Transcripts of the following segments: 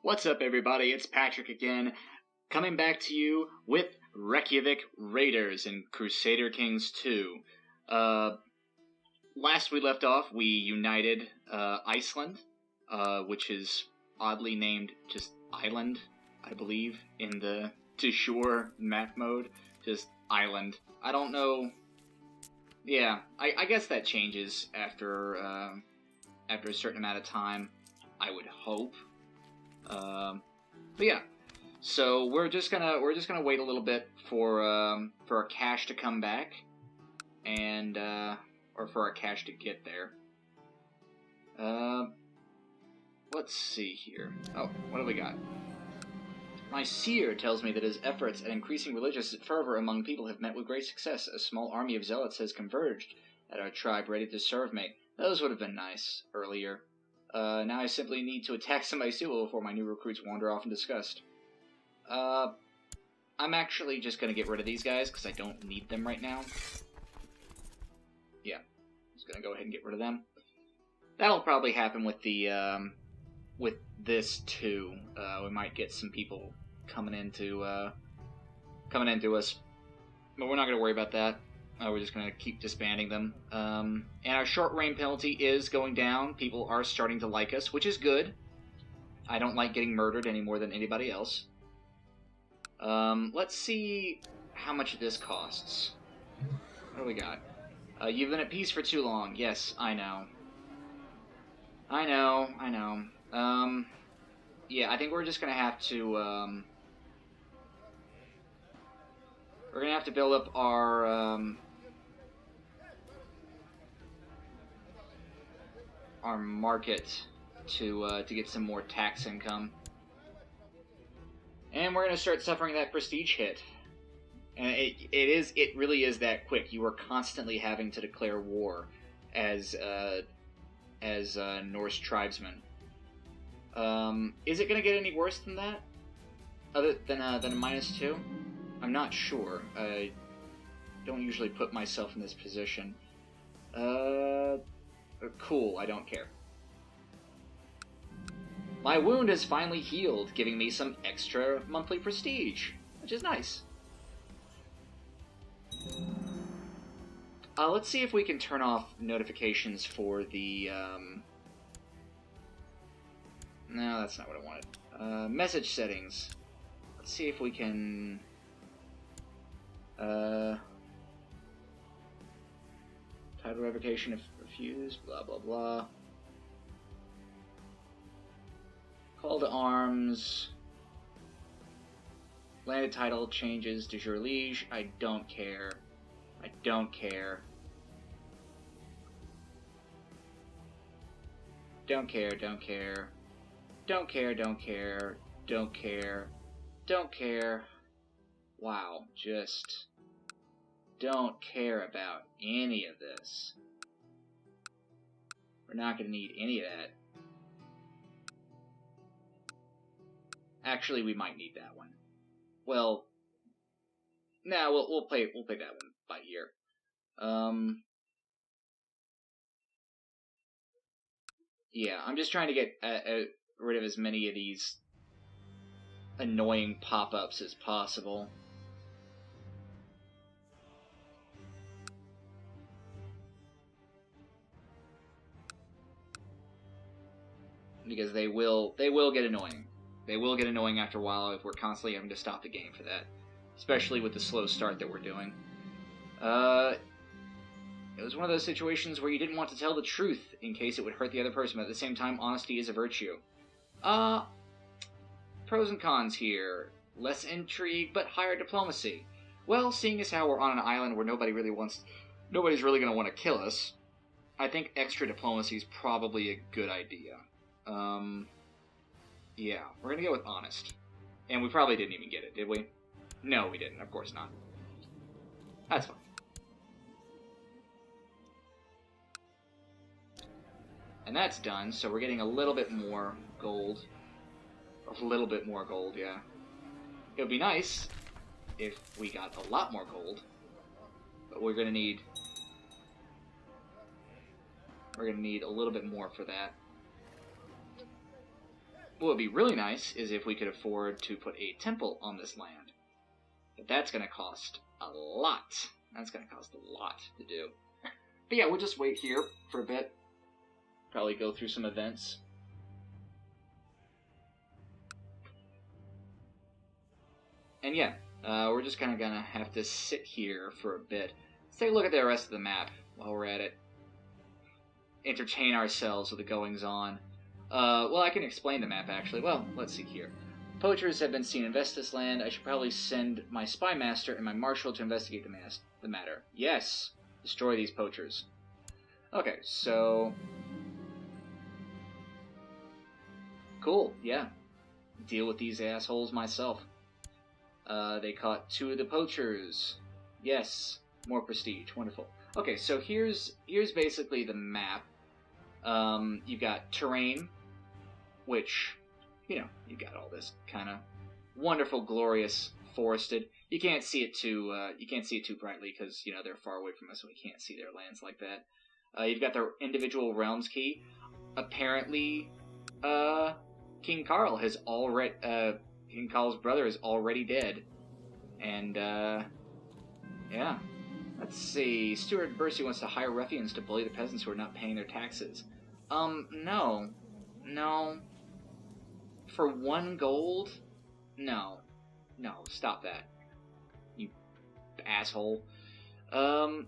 What's up, everybody? It's Patrick again, coming back to you with Reykjavik Raiders in Crusader Kings 2. Last we left off, we united Iceland, which is oddly named just Island, I believe, in the de jure map mode. Just Island. I don't know. Yeah, I guess that changes after a certain amount of time, I would hope. But yeah, so we're just gonna wait a little bit for our cash to come back, and or for our cash to get there. Let's see here. Oh, what do we got? My seer tells me that his efforts at increasing religious fervor among people have met with great success. A small army of zealots has converged at our tribe, ready to serve me. Those would have been nice earlier. Now I simply need to attack somebody suitable before my new recruits wander off in disgust. I'm actually just gonna get rid of these guys, because I don't need them right now. Yeah, I'm just gonna go ahead and get rid of them. That'll probably happen with the, with this too. We might get some people coming into us, but we're not gonna worry about that. We're just going to keep disbanding them. And our short reign penalty is going down. People are starting to like us, which is good. I don't like getting murdered any more than anybody else. Let's see how much this costs. What do we got? You've been at peace for too long. Yes, I know. I know. Yeah, I think we're just going to have to... we're going to have to build up our market to get some more tax income. And we're going to start suffering that prestige hit. And it really is that quick. You are constantly having to declare war as Norse tribesmen. Is it going to get any worse than that? Other than a -2? I'm not sure. I don't usually put myself in this position. Cool, I don't care. My wound has finally healed, giving me some extra monthly prestige, which is nice. Let's see if we can turn off notifications for the, No, that's not what I wanted. Message settings. Let's see if we can... title revocation if refused, blah blah blah. Call to arms. Landed title changes de jure liege. I don't care. I don't care. Don't care, don't care. Don't care, don't care. Don't care. Don't care. Wow, just don't care about any of this. We're not going to need any of that. Actually, we might need that one. Well, no, we'll play that one by ear. Yeah, I'm just trying to get rid of as many of these annoying pop-ups as possible. Because they will get annoying. They will get annoying after a while if we're constantly having to stop the game for that. Especially with the slow start that we're doing. It was one of those situations where you didn't want to tell the truth in case it would hurt the other person, but at the same time, honesty is a virtue. Pros and cons here. Less intrigue, but higher diplomacy. Well, seeing as how we're on an island where nobody's really going to want to kill us, I think extra diplomacy is probably a good idea. Yeah, we're gonna go with honest. And we probably didn't even get it, did we? No, we didn't, of course not. That's fine. And that's done, so we're getting a little bit more gold. A little bit more gold, yeah. It would be nice if we got a lot more gold. But we're gonna need a little bit more for that. what would be really nice is if we could afford to put a temple on this land. But that's going to cost a lot. That's going to cost a lot to do. But yeah, we'll just wait here for a bit. Probably go through some events. And yeah, we're just kind of going to have to sit here for a bit. Let's take a look at the rest of the map while we're at it. Entertain ourselves with the goings-on. Well, I can explain the map, actually. Well, let's see here. Poachers have been seen in Vestas land. I should probably send my spy master and my marshal to investigate the matter. Yes! Destroy these poachers. Okay, so... Cool, yeah. Deal with these assholes myself. They caught 2 of the poachers. Yes, more prestige. Wonderful. Okay, so here's basically the map. You've got terrain, which, you know, you've got all this kind of wonderful, glorious forested. You can't see it too brightly because, you know, they're far away from us, so we can't see their lands like that. You've got the individual realms key. Apparently, King Carl has already, King Carl's brother is already dead. And, yeah. Let's see. Stuart Bercy wants to hire ruffians to bully the peasants who are not paying their taxes. No. No. For 1 gold? No. No, stop that. You asshole. So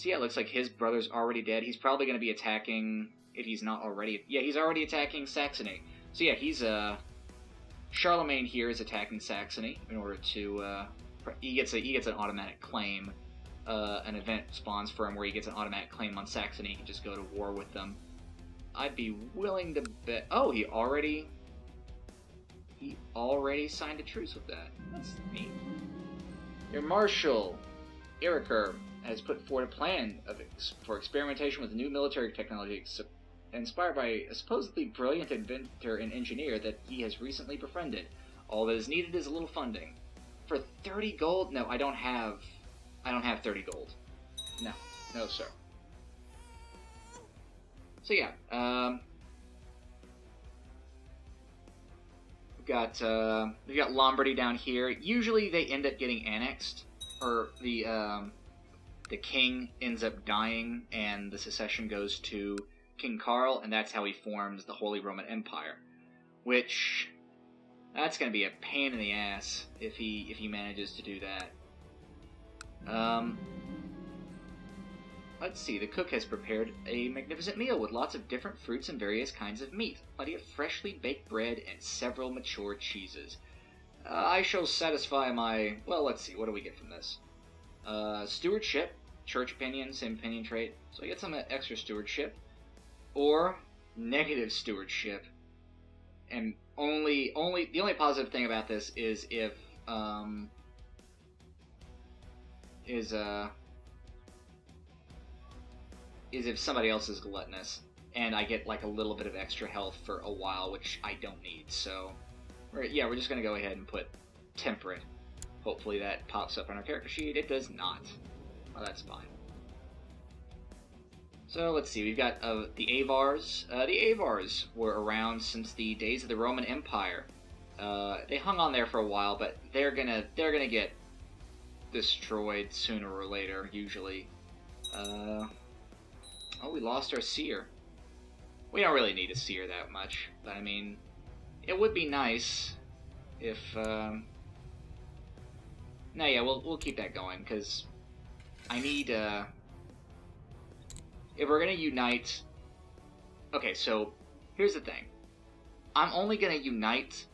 yeah, it looks like his brother's already dead. He's probably going to be attacking, if he's not already... Yeah, he's already attacking Saxony. So yeah, he's, Charlemagne here is attacking Saxony in order to, he gets an automatic claim. An event spawns for him where he gets an automatic claim on Saxony. He can just go to war with them. I'd be willing to bet... Oh, he already signed a truce with that. That's neat. Your marshal, Iriker, has put forward a plan for experimentation with new military technology inspired by a supposedly brilliant inventor and engineer that he has recently befriended. All that is needed is a little funding. For 30 gold? No, I don't have 30 gold. No. No, sir. So yeah, we've got Lombardy down here. Usually they end up getting annexed, or the king ends up dying, and the succession goes to King Carl, and that's how he forms the Holy Roman Empire. Which, that's going to be a pain in the ass if he manages to do that. Let's see, the cook has prepared a magnificent meal with lots of different fruits and various kinds of meat, plenty of freshly baked bread, and several mature cheeses. I shall satisfy my... Well, let's see, what do we get from this? Stewardship, church opinion, same opinion trait, so I get some extra stewardship. Or negative stewardship, and the only positive thing about this is if, is if somebody else is gluttonous, and I get like a little bit of extra health for a while, which I don't need. So, we're just gonna go ahead and put temperate. Hopefully that pops up on our character sheet. It does not. Well, that's fine. So let's see. We've got the Avars. The Avars were around since the days of the Roman Empire. They hung on there for a while, but they're gonna get destroyed sooner or later, usually. Oh, we lost our seer. We don't really need a seer that much, but I mean, it would be nice if, no, yeah, we'll keep that going, because I need, if we're gonna unite, okay, so, here's the thing. I'm only gonna unite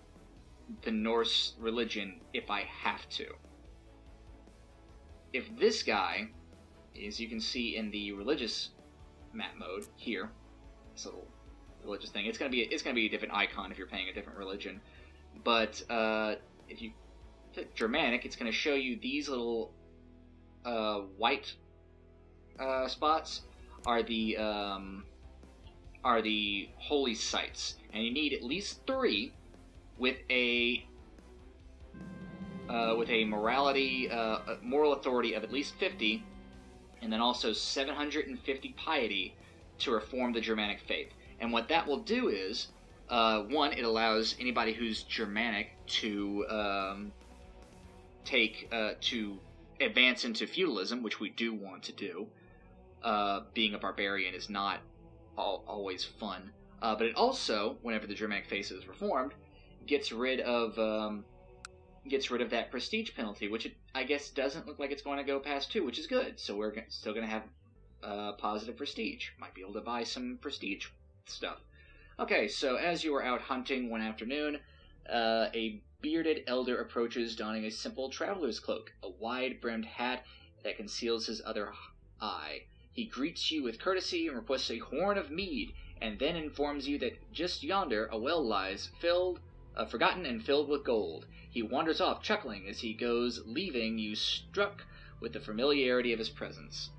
the Norse religion if I have to. If this guy, as you can see in the religious map mode here, this little religious thing, it's gonna be a different icon if you're playing a different religion. But if you click Germanic, it's gonna show you these little white spots are the holy sites, and you need at least 3 with a morality moral authority of at least 50. And then also 750 piety to reform the Germanic faith. And what that will do is, One, it allows anybody who's Germanic to to advance into feudalism, which we do want to do. Being a barbarian is not always fun, but it also, whenever the Germanic face is reformed, gets rid of that prestige penalty, which I guess doesn't look like it's going to go past 2, which is good. So we're still going to have positive prestige. Might be able to buy some prestige stuff. Okay, so as you are out hunting one afternoon, a bearded elder approaches donning a simple traveler's cloak, a wide-brimmed hat that conceals his other eye. He greets you with courtesy and requests a horn of mead, and then informs you that just yonder a well lies, forgotten and filled with gold. He wanders off, chuckling as he goes, leaving you struck with the familiarity of his presence.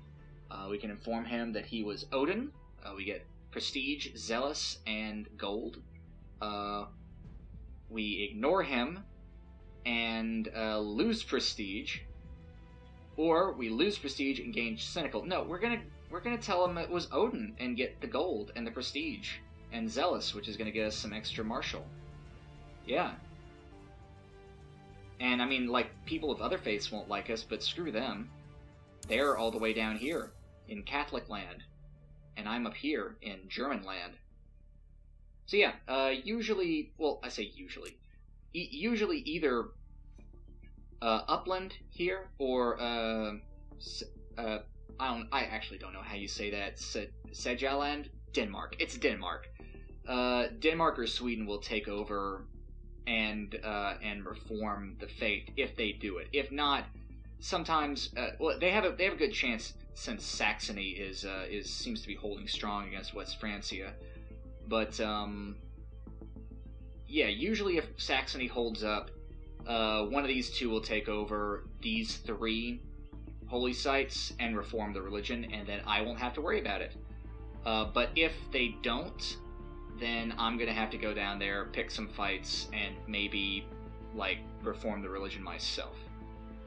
We can inform him that he was Odin. We get prestige, zealous, and gold. We ignore him and lose prestige, or we lose prestige and gain cynical. No, we're gonna tell him it was Odin and get the gold and the prestige and zealous, which is gonna get us some extra martial. Yeah. And I mean, like, people of other faiths won't like us, but screw them. They're all the way down here in Catholic land, and I'm up here in German land. So yeah, usually, well, I say usually. Usually either upland here, or I actually don't know how you say that. Sejaland? Denmark. It's Denmark. Denmark or Sweden will take over and reform the faith if they do it. If not, sometimes well, they have a good chance, since Saxony seems to be holding strong against West Francia. But yeah, usually if Saxony holds up, one of these two will take over these 3 holy sites and reform the religion, and then I won't have to worry about it. But if they don't, then I'm gonna have to go down there, pick some fights, and maybe, like, reform the religion myself.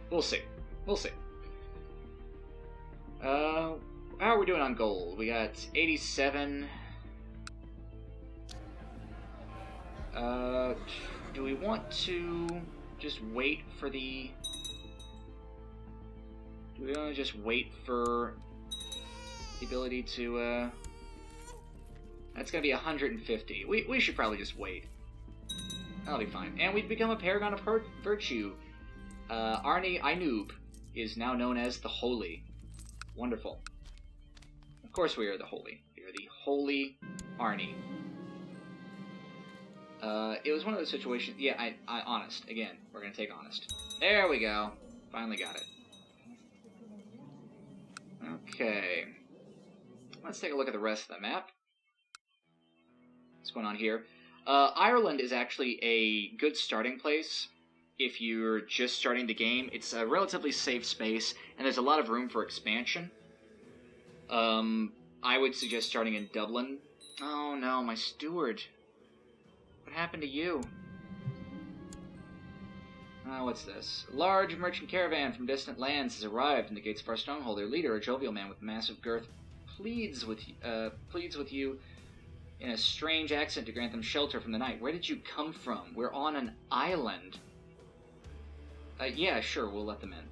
We'll see. We'll see. How are we doing on gold? We got 87. Do we want to just wait for the... Do we want to just wait for the ability to, That's gonna be 150. We should probably just wait. That'll be fine. And we've become a paragon of virtue. Arni iNoob is now known as the Holy. Wonderful. Of course we are the Holy. We are the Holy Arni. It was one of those situations... Yeah, I honest. Again, we're gonna take honest. There we go. Finally got it. Okay. Let's take a look at the rest of the map. What's going on here? Ireland is actually a good starting place if you're just starting the game. It's a relatively safe space, and there's a lot of room for expansion. I would suggest starting in Dublin. Oh no, my steward. What happened to you? What's this? A large merchant caravan from distant lands has arrived in the gates of our stronghold. Their leader, a jovial man with massive girth, pleads with you in a strange accent to grant them shelter from the night. Where did you come from? We're on an island. Yeah, sure, we'll let them in.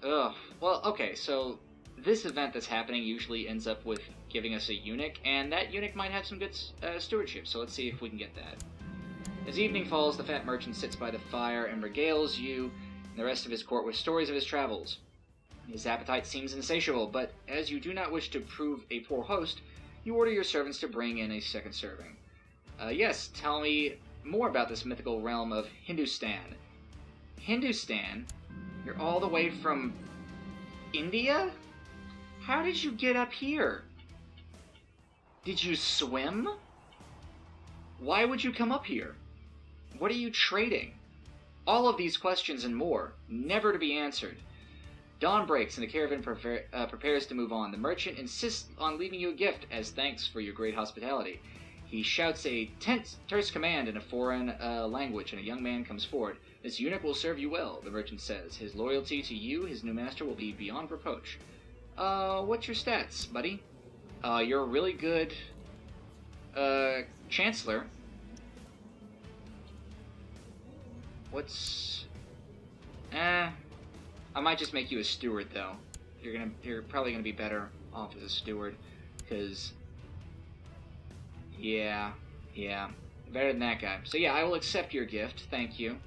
Well, okay, so this event that's happening usually ends up with giving us a eunuch, and that eunuch might have some good stewardship, so let's see if we can get that. As evening falls, the fat merchant sits by the fire and regales you and the rest of his court with stories of his travels. His appetite seems insatiable, but as you do not wish to prove a poor host, you order your servants to bring in a second serving. Yes, tell me more about this mythical realm of Hindustan. Hindustan? You're all the way from India? How did you get up here? Did you swim? Why would you come up here? What are you trading? All of these questions and more, never to be answered. Dawn breaks and the caravan prepares to move on. The merchant insists on leaving you a gift as thanks for your great hospitality. He shouts a terse command in a foreign language, and a young man comes forward. This eunuch will serve you well, the merchant says. His loyalty to you, his new master, will be beyond reproach. What's your stats, buddy? You're a really good Chancellor. What's... I might just make you a steward, though. You're probably gonna be better off as a steward, because... Yeah, better than that guy. So yeah, I will accept your gift, thank you.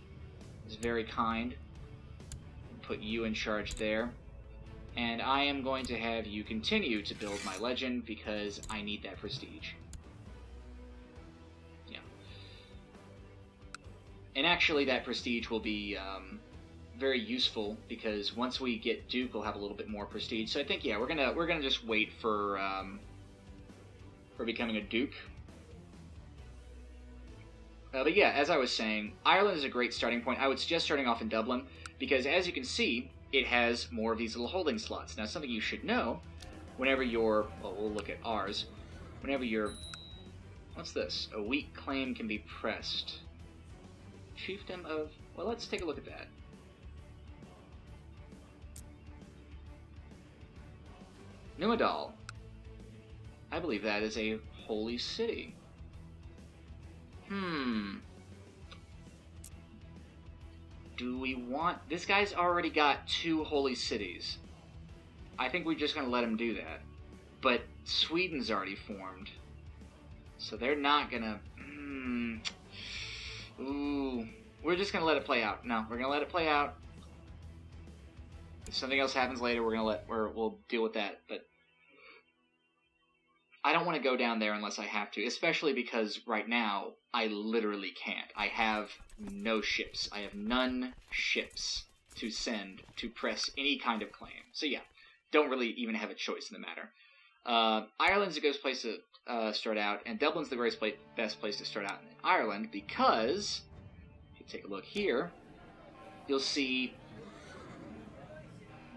It's very kind. Put you in charge there. And I am going to have you continue to build my legend, because I need that prestige. Yeah. And actually, that prestige will be very useful, because once we get Duke, we'll have a little bit more prestige. So I think, yeah, we're gonna just wait for becoming a Duke. But yeah, as I was saying, Ireland is a great starting point. I would suggest starting off in Dublin, because as you can see, it has more of these little holding slots. Now, something you should know, whenever you're... Well, we'll look at ours. Whenever you're... What's this? A weak claim can be pressed. Chiefdom of... Well, let's take a look at that. Numedal. I believe that is a holy city. Do we want... This guy's already got 2 holy cities. I think we're just going to let him do that. But Sweden's already formed. So they're not going to... Ooh. We're just going to let it play out. No, we're going to let it play out. If something else happens later, we'll deal with that. But I don't want to go down there unless I have to, especially because right now I literally can't. I have no ships. I have none ships to send to press any kind of claim. So yeah, don't really even have a choice in the matter. Ireland's a good place to start out, and Dublin's the very best place to start out in Ireland, because if you take a look here, you'll see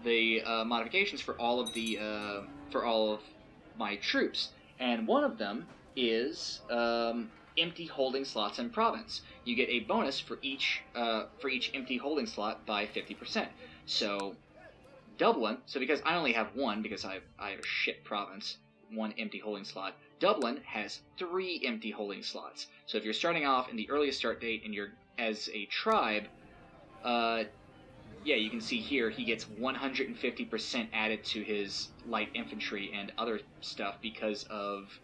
the modifications for all of my troops. And one of them is empty holding slots in province. You get a bonus for each empty holding slot by 50%. So Dublin. So because I only have one, because I have a shit province, 1 empty holding slot. Dublin has 3 empty holding slots. So if you're starting off in the earliest start date and you're as a tribe, yeah, you can see here he gets 150% added to his light infantry and other stuff because of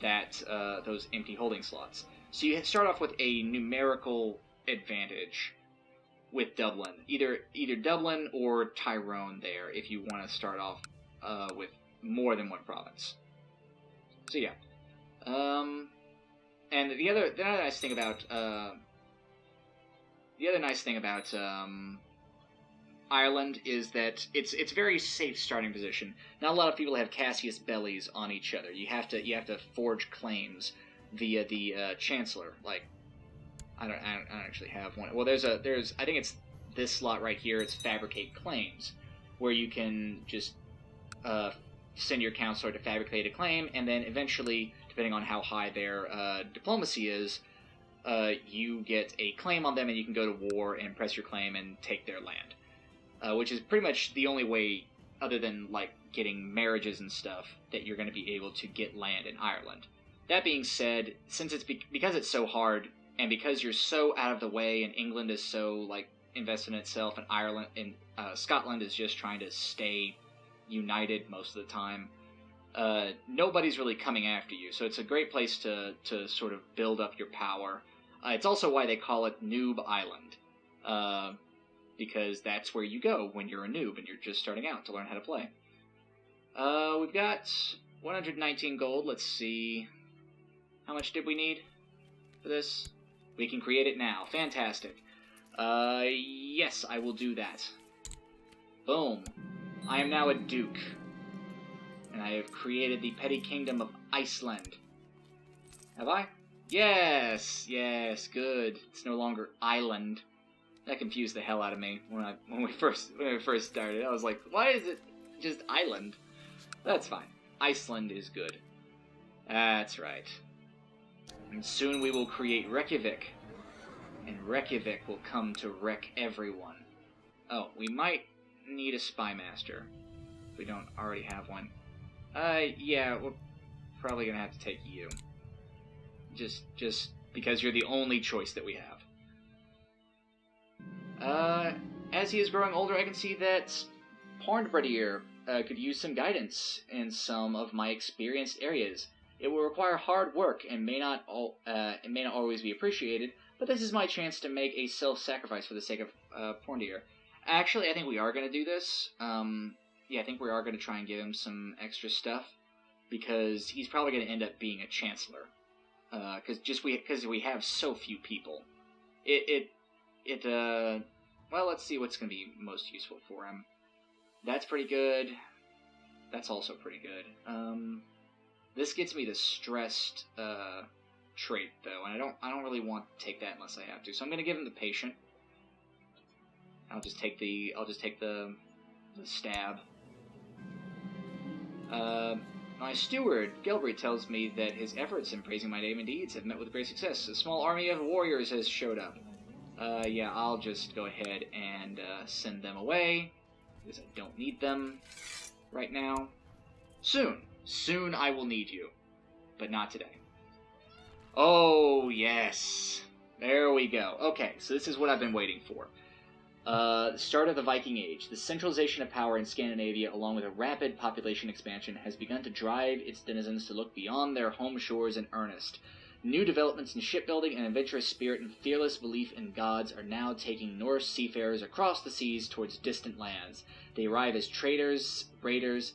that those empty holding slots. So you start off with a numerical advantage with Dublin, either Dublin or Tyrone there, if you want to start off with more than 1 province. So yeah, and the other nice thing about Ireland is that it's a very safe starting position. Not a lot of people have Cassius bellies on each other. You have to forge claims via the Chancellor. Like, I don't actually have one. Well, there's I think it's this slot right here. It's fabricate claims, where you can just send your counselor to fabricate a claim, and then eventually, depending on how high their diplomacy is, you get a claim on them, and you can go to war and press your claim and take their land. Which is pretty much the only way, other than like getting marriages and stuff, that you're going to be able to get land in Ireland. That being said, since because it's so hard, and because you're so out of the way, and England is so like invested in itself, and Ireland and Scotland is just trying to stay united most of the time, nobody's really coming after you. So it's a great place to sort of build up your power. It's also why they call it Noob Island. Because that's where you go when you're a noob and you're just starting out to learn how to play. We've got 119 gold. Let's see. How much did we need for this? We can create it now. Fantastic. Yes, I will do that. Boom. I am now a duke. And I have created the petty kingdom of Iceland. Have I? Yes, good. It's no longer island. That confused the hell out of me when we first started. I was like, why is it just island? That's fine. Iceland is good. That's right. And soon we will create Reykjavik. And Reykjavik will come to wreck everyone. Oh, we might need a spy master. If we don't already have one. Yeah, we're probably gonna have to take you. Just because you're the only choice that we have. As he is growing older, I can see that Pornbreadier could use some guidance in some of my experienced areas. It will require hard work and may not always be appreciated, but this is my chance to make a self-sacrifice for the sake of Pornbreadier. Actually, I think we are going to do this. Yeah, I think we are going to try and give him some extra stuff, because he's probably going to end up being a chancellor. Because we have so few people. Well, let's see what's going to be most useful for him. That's pretty good. That's also pretty good. This gets me the stressed trait though, and I don't really want to take that unless I have to. So I'm going to give him the patient. I'll just take the stab. My steward, Gelbry, tells me that his efforts in praising my name and deeds have met with great success. A small army of warriors has showed up. Yeah, I'll just go ahead and send them away, because I don't need them right now. Soon I will need you, but not today. Oh, yes. There we go. Okay, so this is what I've been waiting for. The start of the Viking Age. The centralization of power in Scandinavia, along with a rapid population expansion, has begun to drive its denizens to look beyond their home shores in earnest. New developments in shipbuilding, an adventurous spirit, and fearless belief in gods are now taking Norse seafarers across the seas towards distant lands. They arrive as traders, raiders,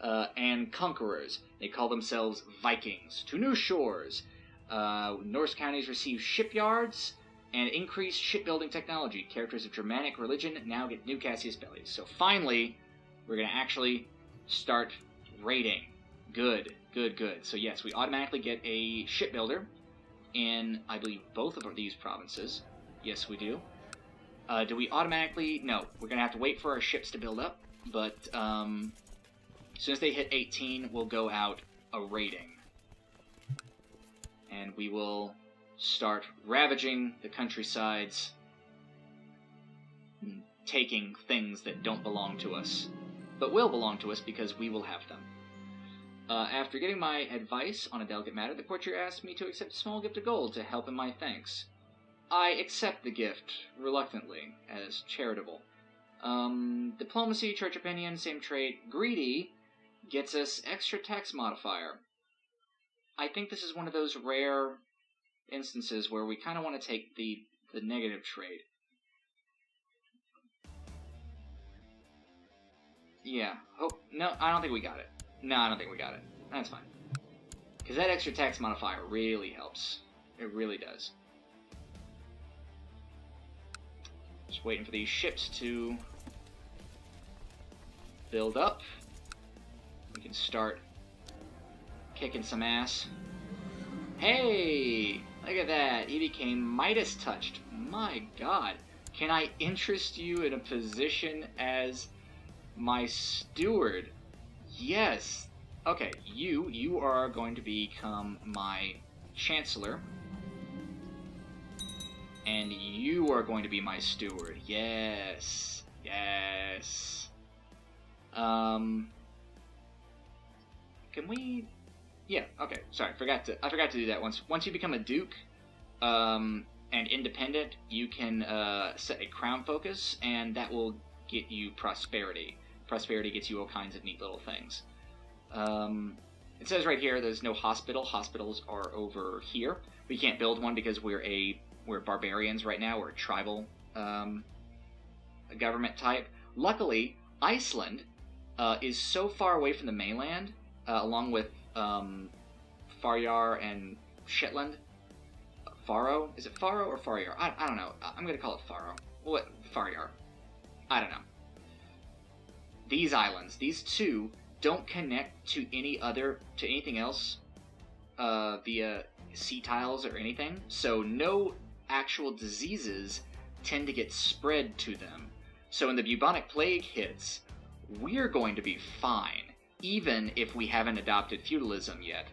and conquerors. They call themselves Vikings. To new shores. Norse counties receive shipyards and increased shipbuilding technology. Characters of Germanic religion now get new Cassius bellies. So finally, we're going to actually start raiding. Good. So yes, we automatically get a shipbuilder in, I believe, both of these provinces. Yes, we do. Do we automatically? No. We're going to have to wait for our ships to build up, but as soon as they hit 18, we'll go out a-raiding. And we will start ravaging the countrysides, taking things that don't belong to us, but will belong to us because we will have them. After getting my advice on a delicate matter, the courtier asked me to accept a small gift of gold to help in my thanks. I accept the gift, reluctantly, as charitable. Diplomacy, church opinion, same trait. Greedy gets us extra tax modifier. I think this is one of those rare instances where we kind of want to take the negative trait. Yeah. No, I don't think we got it. No, I don't think we got it. That's fine. Because that extra tax modifier really helps. It really does. Just waiting for these ships to build up. We can start kicking some ass. Hey! Look at that. He became Midas touched. My god. Can I interest you in a position as my steward? Yes. Okay, you are going to become my chancellor. And you are going to be my steward. Yes. Yes. Can we... Yeah, okay. Sorry, I forgot to do that once. Once you become a duke, and independent, you can set a crown focus, and that will get you prosperity. Prosperity gets you all kinds of neat little things. It says right here there's no hospital. Hospitals are over here. We can't build one because we're barbarians right now. We're a tribal government type. Luckily, Iceland is so far away from the mainland, along with Faryar and Shetland. Faro? Is it Faro or Faryar? I don't know. I'm going to call it Faro. What? Faryar. I don't know. These islands, these two, don't connect to anything else via sea tiles or anything, so no actual diseases tend to get spread to them. So when the bubonic plague hits, we're going to be fine, even if we haven't adopted feudalism yet,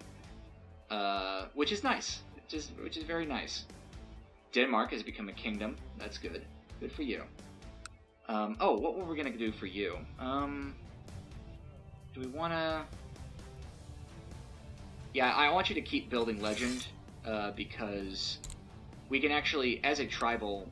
which is nice, which is very nice. Denmark has become a kingdom. That's good. Good for you. Oh, what were we gonna do for you? Do we wanna... Yeah, I want you to keep building legend, because we can actually, as a tribal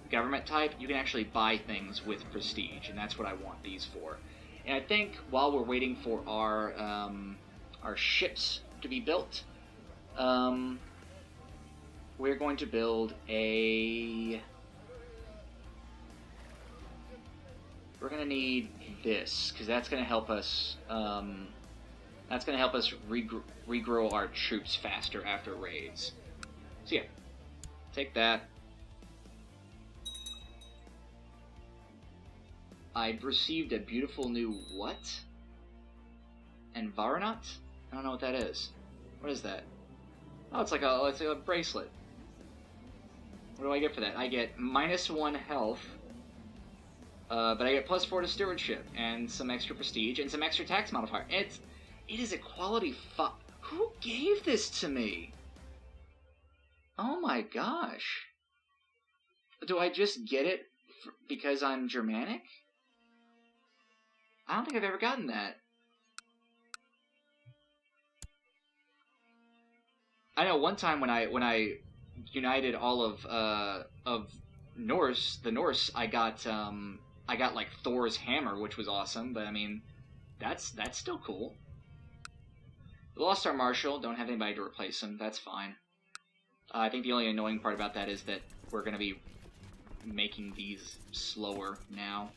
government type, you can actually buy things with prestige, and that's what I want these for. And I think while we're waiting for our ships to be built, we're going to build a... We're going to need this, because that's going to help us... regrow our troops faster after raids. So yeah, take that. I've received a beautiful new what? Environment? I don't know what that is. What is that? Oh, it's like a bracelet. What do I get for that? I get -1 health, but I get +4 to stewardship, and some extra prestige, and some extra tax modifier. It is a quality Who gave this to me? Oh my gosh. Do I just get it because I'm Germanic? I don't think I've ever gotten that. I know one time when I united all of Norse, the Norse, I got like Thor's hammer, which was awesome. But I mean, that's still cool. We lost our marshal. Don't have anybody to replace him. That's fine. I think the only annoying part about that is that we're going to be making these slower now.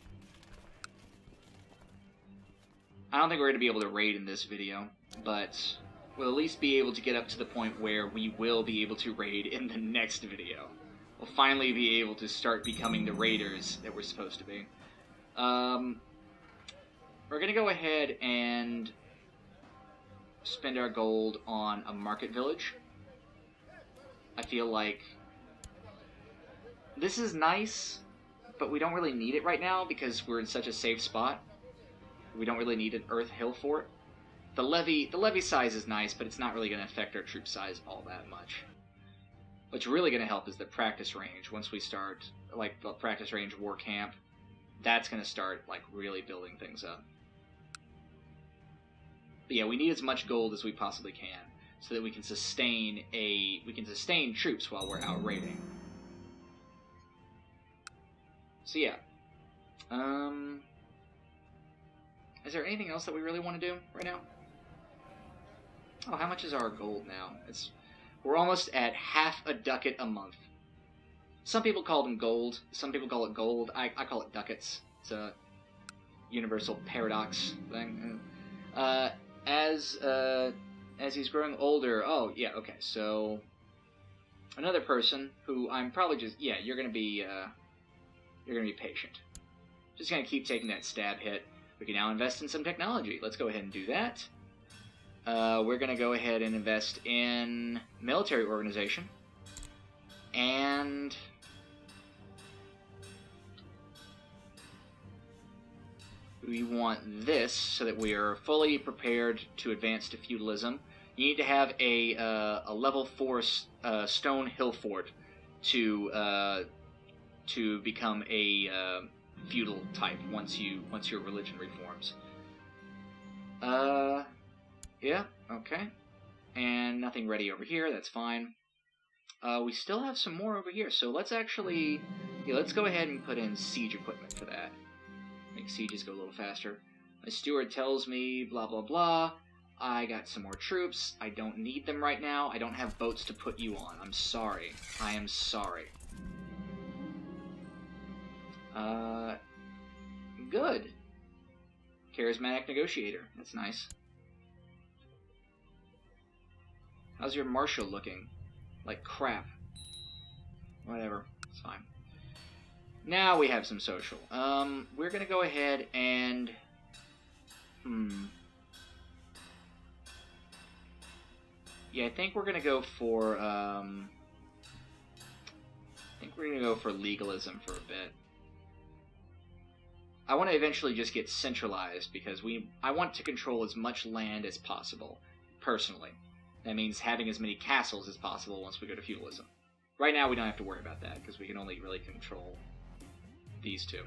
I don't think we're going to be able to raid in this video, but we'll at least be able to get up to the point where we will be able to raid in the next video. We'll finally be able to start becoming the raiders that we're supposed to be. We're going to go ahead and spend our gold on a market village. I feel like this is nice, but we don't really need it right now because we're in such a safe spot. We don't really need an earth hill fort. The levy size is nice, but it's not really going to affect our troop size all that much. What's really going to help is the practice range. Once we start, like, the practice range war camp, that's going to start, like, really building things up. But yeah, we need as much gold as we possibly can, so that we can sustain troops while we're out raiding. So yeah. Is there anything else that we really want to do right now? Oh, how much is our gold now? We're almost at half a ducat a month. Some people call them gold. Some people call it gold. I call it ducats. It's a universal paradox thing. As he's growing older... Oh, yeah, okay. So, another person who I'm probably just... Yeah, you're gonna be patient. Just gonna keep taking that stab hit. We can now invest in some technology. Let's go ahead and do that. We're going to go ahead and invest in military organization. And we want this so that we are fully prepared to advance to feudalism. You need to have a level 4 stone hill fort to become a feudal type once your religion reforms. Yeah, okay. And nothing ready over here, that's fine. We still have some more over here, so let's actually... Yeah, let's go ahead and put in siege equipment for that. Make sieges go a little faster. My steward tells me, blah, blah, blah. I got some more troops. I don't need them right now. I don't have boats to put you on. I'm sorry. I am sorry. Good. Charismatic negotiator. That's nice. How's your marshal looking? Like crap. Whatever. It's fine. Now we have some social. We're gonna go ahead and... Yeah, I think we're gonna go for, legalism for a bit. I want to eventually just get centralized because I want to control as much land as possible, personally. That means having as many castles as possible once we go to feudalism. Right now we don't have to worry about that because we can only really control these two.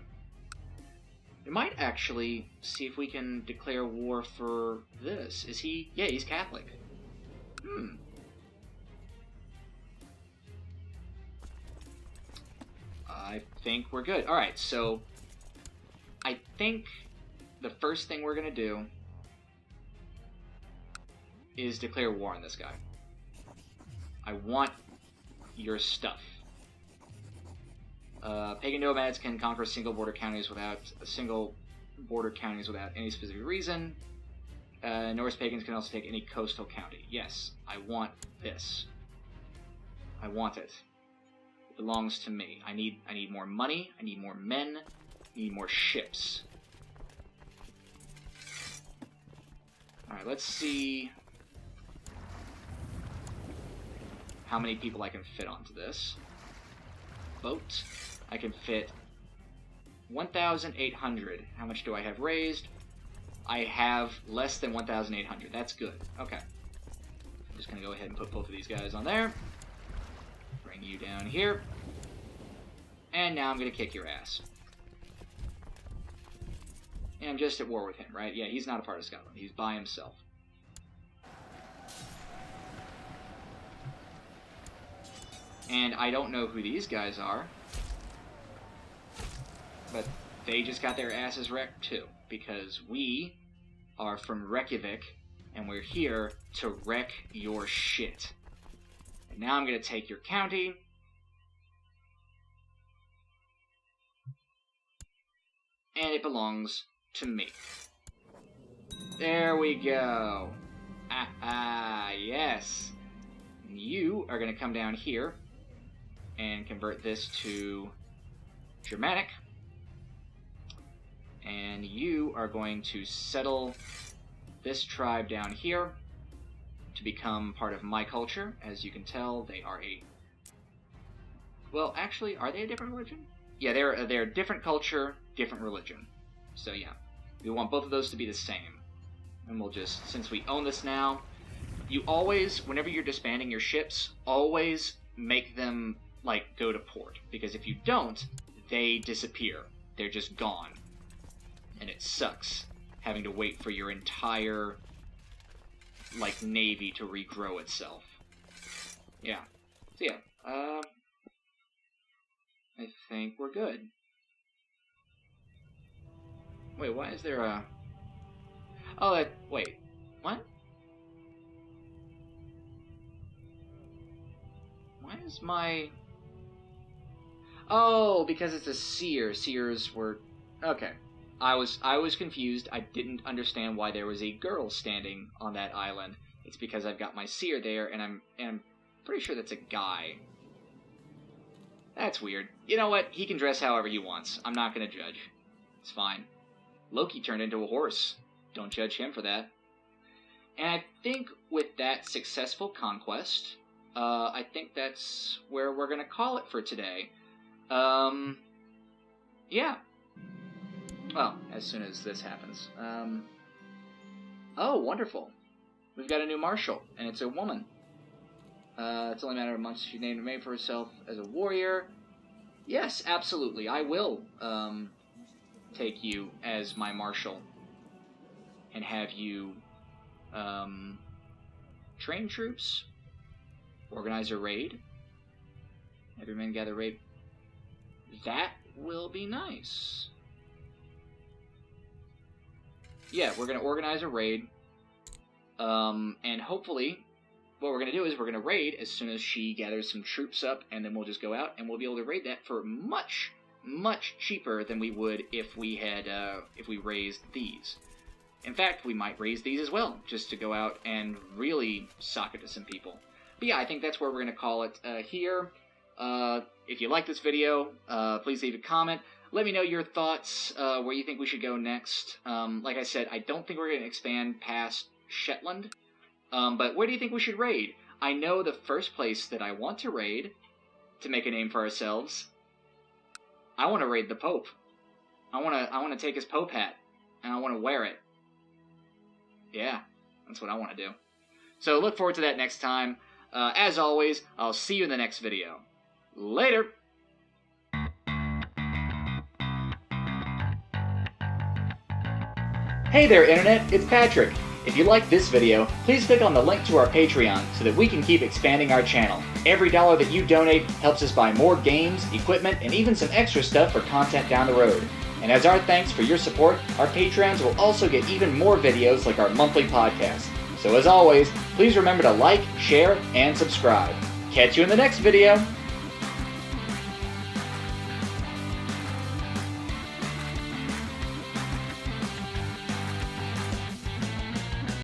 We might actually see if we can declare war for this. Is he? Yeah, he's Catholic. I think we're good. Alright, so I think the first thing we're going to do is declare war on this guy. I want your stuff. Pagan nomads can conquer single border counties without any specific reason. Norse pagans can also take any coastal county. Yes, I want this. I want it. It belongs to me. I need more money. I need more men. I need more ships. All right, let's see how many people I can fit onto this boat. I can fit 1,800. How much do I have raised? I have less than 1,800. That's good. Okay. I'm just going to go ahead and put both of these guys on there. Bring you down here. And now I'm going to kick your ass. And I'm just at war with him, right? Yeah, he's not a part of Scotland. He's by himself. And I don't know who these guys are. But they just got their asses wrecked too. Because we are from Reykjavik, and we're here to wreck your shit. And now I'm going to take your county. And it belongs to me. There we go. Yes. And you are going to come down here and convert this to Germanic. And you are going to settle this tribe down here to become part of my culture. As you can tell, they are a... Well, actually, are they a different religion? Yeah, they're a different culture, different religion. So yeah, we want both of those to be the same. And we'll just, since we own this now, you always, whenever you're disbanding your ships, always make them, like, go to port. Because if you don't, they disappear. They're just gone. And it sucks having to wait for your entire, like, navy to regrow itself. Yeah. So yeah, I think we're good. Wait, why is there a... Oh, wait. What? Why is my... Oh, because it's a seer. Seers were... Okay. I was confused. I didn't understand why there was a girl standing on that island. It's because I've got my seer there, and I'm pretty sure that's a guy. That's weird. You know what? He can dress however he wants. I'm not gonna judge. It's fine. Loki turned into a horse. Don't judge him for that. And I think with that successful conquest, I think that's where we're gonna call it for today. Yeah. Well, as soon as this happens. Oh, wonderful. We've got a new marshal, and it's a woman. It's only a matter of months she named a name for herself as a warrior. Yes, absolutely. I will take you as my marshal and have you train troops, organize a raid, have your men gather raid. That will be nice. Yeah, we're going to organize a raid, and hopefully what we're going to do is we're going to raid as soon as she gathers some troops up, and then we'll just go out and we'll be able to raid that for much, much cheaper than we would if we had if we raised these. In fact, we might raise these as well, just to go out and really sock it to some people. But yeah, I think that's where we're going to call it here. If you like this video, please leave a comment. Let me know your thoughts, where you think we should go next. Like I said, I don't think we're going to expand past Shetland. But where do you think we should raid? I know the first place that I want to raid, to make a name for ourselves, I want to raid the Pope. I want to take his Pope hat, and I want to wear it. Yeah, that's what I want to do. So look forward to that next time. As always, I'll see you in the next video. Later! Hey there, Internet, it's Patrick. If you like this video, please click on the link to our Patreon so that we can keep expanding our channel. Every dollar that you donate helps us buy more games, equipment, and even some extra stuff for content down the road. And as our thanks for your support, our Patreons will also get even more videos like our monthly podcast. So as always, please remember to like, share, and subscribe. Catch you in the next video!